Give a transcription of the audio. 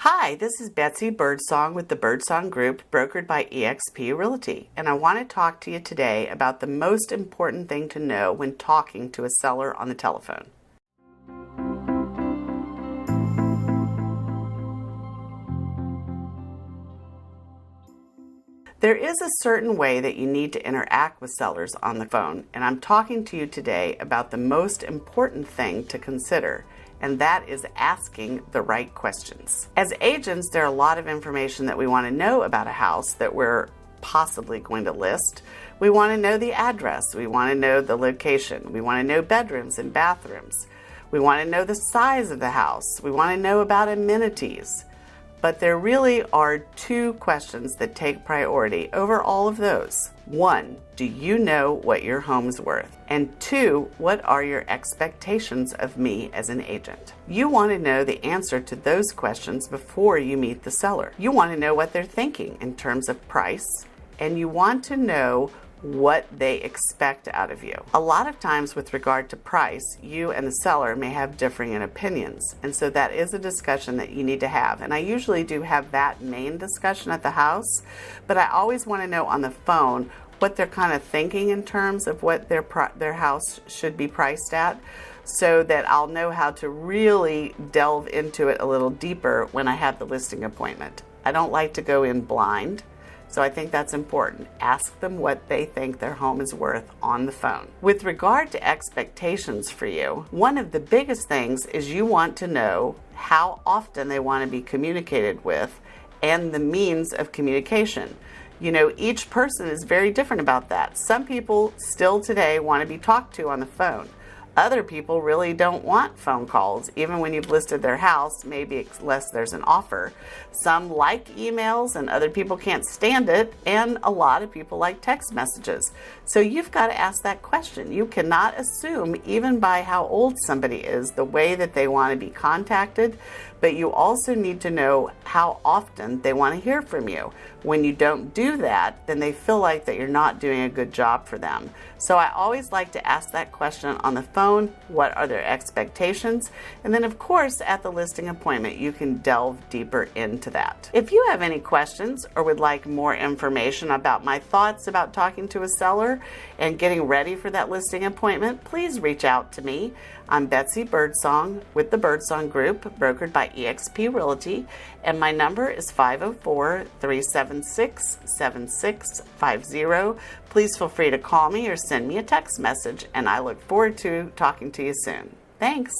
Hi, this is Betsy Birdsong with the Birdsong Group, brokered by eXp Realty, and I want to talk to you today about the most important thing to know when talking to a seller on the telephone. There is a certain way that you need to interact with sellers on the phone, and I'm talking to you today about the most important thing to consider, and that is asking the right questions. As agents, there are a lot of information that we want to know about a house that we're possibly going to list. We want to know the address, we want to know the location, we want to know bedrooms and bathrooms, we want to know the size of the house, we want to know about amenities. But there really are two questions that take priority over all of those. One, do you know what your home's worth? And two, what are your expectations of me as an agent? You want to know the answer to those questions before you meet the seller. You want to know what they're thinking in terms of price, and you want to know what they expect out of you. A lot of times with regard to price, you and the seller may have differing opinions, and so that is a discussion that you need to have. And I usually do have that main discussion at the house, but I always want to know on the phone what they're kind of thinking in terms of what their house should be priced at, so that I'll know how to really delve into it a little deeper when I have the listing appointment. I don't like to go in blind. So I think that's important. Ask them what they think their home is worth on the phone. With regard to expectations for you, one of the biggest things is you want to know how often they want to be communicated with and the means of communication. You know, each person is very different about that. Some people still today want to be talked to on the phone. Other people really don't want phone calls, even when you've listed their house, maybe unless there's an offer. Some like emails and other people can't stand it, and a lot of people like text messages. So you've got to ask that question. You cannot assume, even by how old somebody is, the way that they want to be contacted, but you also need to know how often they want to hear from you. When you don't do that, then they feel like that you're not doing a good job for them. So I always like to ask that question on the phone. What are their expectations? And then of course at the listing appointment you can delve deeper into that. If you have any questions or would like more information about my thoughts about talking to a seller and getting ready for that listing appointment, please reach out to me. I'm Betsy Birdsong with the Birdsong Group, brokered by eXp Realty, and my number is 504-376-7650. Please feel free to call me or send me a text message, and I look forward to talking to you soon. Thanks.